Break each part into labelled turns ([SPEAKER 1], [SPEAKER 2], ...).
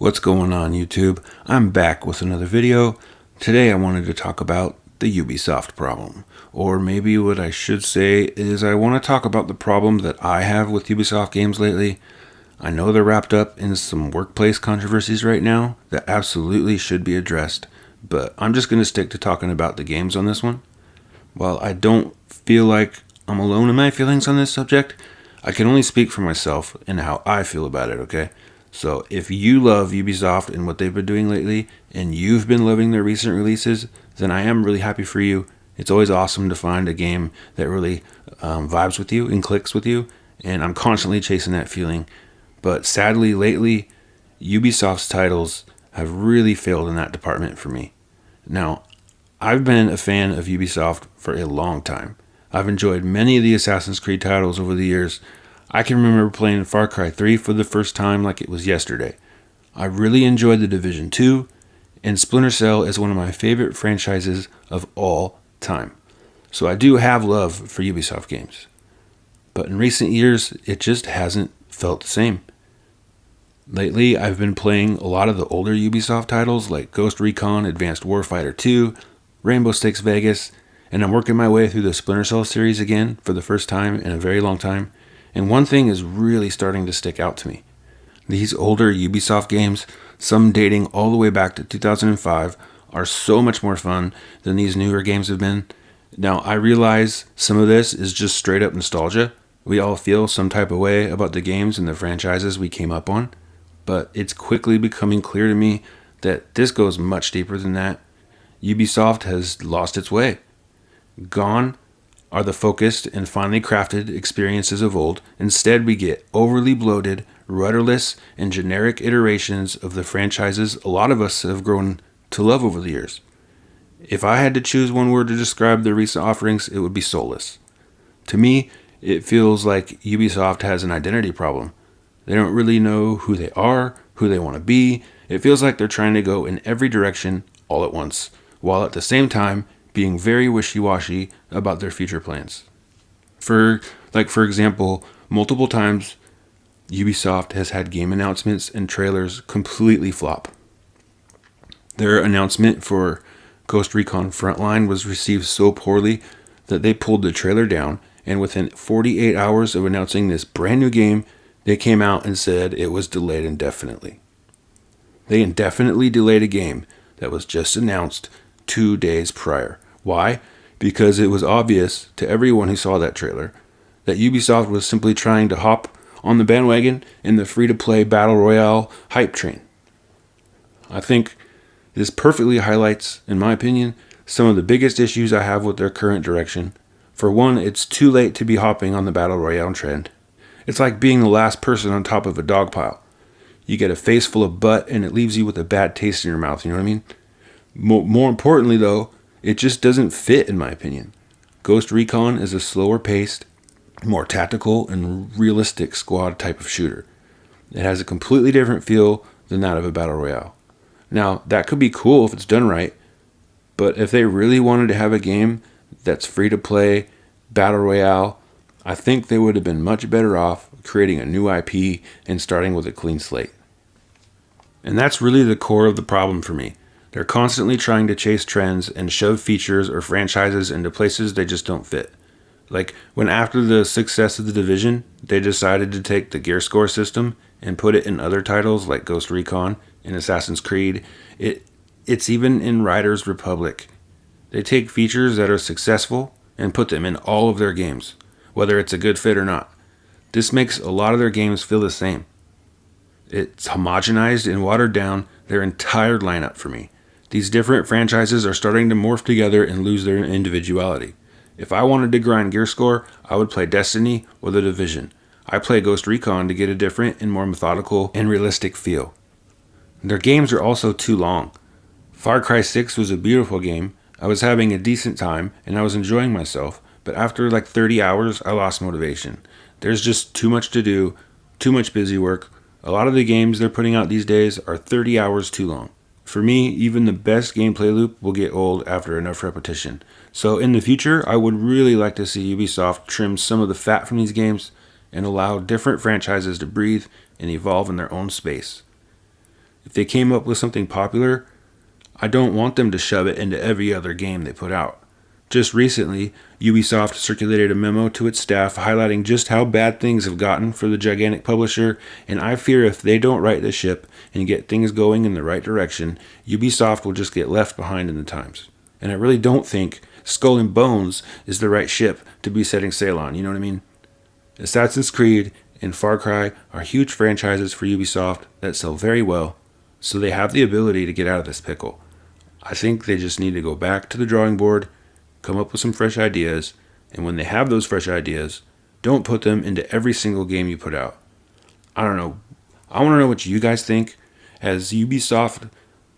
[SPEAKER 1] What's going on, YouTube? I'm back with another video. Today I wanted to talk about the Ubisoft problem. Or maybe what I should say is I want to talk about the problem that I have with Ubisoft games lately. I know they're wrapped up in some workplace controversies right now that absolutely should be addressed, but I'm just going to stick to talking about the games on this one. While I don't feel like I'm alone in my feelings on this subject, I can only speak for myself and how I feel about it, okay? So if you love Ubisoft and what they've been doing lately, and you've been loving their recent releases, then I am really happy for you. It's always awesome to find a game that really vibes with you and clicks with you, and I'm constantly chasing that feeling. But sadly, lately, Ubisoft's titles have really failed in that department for me. Now, I've been a fan of Ubisoft for a long time. I've enjoyed many of the Assassin's Creed titles over the years. I can remember playing Far Cry 3 for the first time like it was yesterday. I really enjoyed The Division 2, and Splinter Cell is one of my favorite franchises of all time. So I do have love for Ubisoft games. But in recent years, it just hasn't felt the same. Lately, I've been playing a lot of the older Ubisoft titles like Ghost Recon Advanced Warfighter 2, Rainbow Six Vegas, and I'm working my way through the Splinter Cell series again for the first time in a very long time. And one thing is really starting to stick out to me. These older Ubisoft games, some dating all the way back to 2005, are so much more fun than these newer games have been. Now, I realize some of this is just straight up nostalgia. We all feel some type of way about the games and the franchises we came up on. But it's quickly becoming clear to me that this goes much deeper than that. Ubisoft has lost its way. Gone are the focused and finely crafted experiences of old. Instead, we get overly bloated, rudderless, and generic iterations of the franchises a lot of us have grown to love over the years. If I had to choose one word to describe their recent offerings, it would be soulless. To me, it feels like Ubisoft has an identity problem. They don't really know who they are, who they want to be. It feels like they're trying to go in every direction all at once, while at the same time being very wishy-washy about their future plans. For example, multiple times Ubisoft has had game announcements and trailers completely flop. Their announcement for Ghost Recon Frontline was received so poorly that they pulled the trailer down, and within 48 hours of announcing this brand new game, they came out and said it was delayed indefinitely. They indefinitely delayed a game that was just announced 2 days prior. Why? Because it was obvious to everyone who saw that trailer that Ubisoft was simply trying to hop on the bandwagon in the free-to-play Battle Royale hype train. I think this perfectly highlights, in my opinion, some of the biggest issues I have with their current direction. For one, it's too late to be hopping on the Battle Royale trend. It's like being the last person on top of a dog pile. You get a face full of butt and it leaves you with a bad taste in your mouth, you know what I mean? More importantly though, it just doesn't fit in my opinion. Ghost Recon is a slower paced, more tactical and realistic squad type of shooter. It has a completely different feel than that of a Battle Royale. Now, that could be cool if it's done right, but if they really wanted to have a game that's free to play, Battle Royale, I think they would have been much better off creating a new IP and starting with a clean slate. And that's really the core of the problem for me. They're constantly trying to chase trends and shove features or franchises into places they just don't fit. Like when after the success of The Division, they decided to take the gear score system and put it in other titles like Ghost Recon and Assassin's Creed. It's even in Riders Republic. They take features that are successful and put them in all of their games, whether it's a good fit or not. This makes a lot of their games feel the same. It's homogenized and watered down their entire lineup for me. These different franchises are starting to morph together and lose their individuality. If I wanted to grind gear score, I would play Destiny or The Division. I play Ghost Recon to get a different and more methodical and realistic feel. Their games are also too long. Far Cry 6 was a beautiful game. I was having a decent time and I was enjoying myself, but after like 30 hours, I lost motivation. There's just too much to do, too much busy work. A lot of the games they're putting out these days are 30 hours too long. For me, even the best gameplay loop will get old after enough repetition. So in the future, I would really like to see Ubisoft trim some of the fat from these games and allow different franchises to breathe and evolve in their own space. If they came up with something popular, I don't want them to shove it into every other game they put out. Just recently, Ubisoft circulated a memo to its staff highlighting just how bad things have gotten for the gigantic publisher, and I fear if they don't right the ship and get things going in the right direction, Ubisoft will just get left behind in the times. And I really don't think Skull and Bones is the right ship to be setting sail on, you know what I mean? Assassin's Creed and Far Cry are huge franchises for Ubisoft that sell very well, so they have the ability to get out of this pickle. I think they just need to go back to the drawing board, come up with some fresh ideas, and when they have those fresh ideas, don't put them into every single game you put out. I don't know. I want to know what you guys think. Has Ubisoft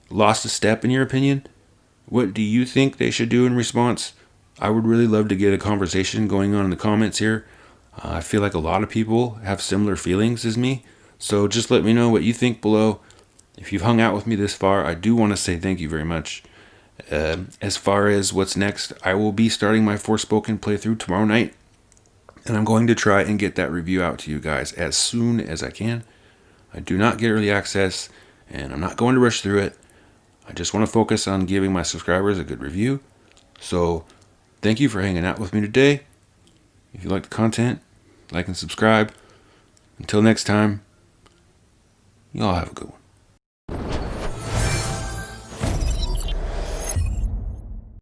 [SPEAKER 1] lost a step in your opinion? What do you think they should do in response? I would really love to get a conversation going on in the comments here. I feel like a lot of people have similar feelings as me, so just let me know what you think below. If you've hung out with me this far, I do want to say thank you very much. As far as what's next, I will be starting my Forspoken playthrough tomorrow night, and I'm going to try and get that review out to you guys as soon as I can. I do not get early access, and I'm not going to rush through it. I just want to focus on giving my subscribers a good review. So, thank you for hanging out with me today. If you like the content, like and subscribe. Until next time, y'all have a good one.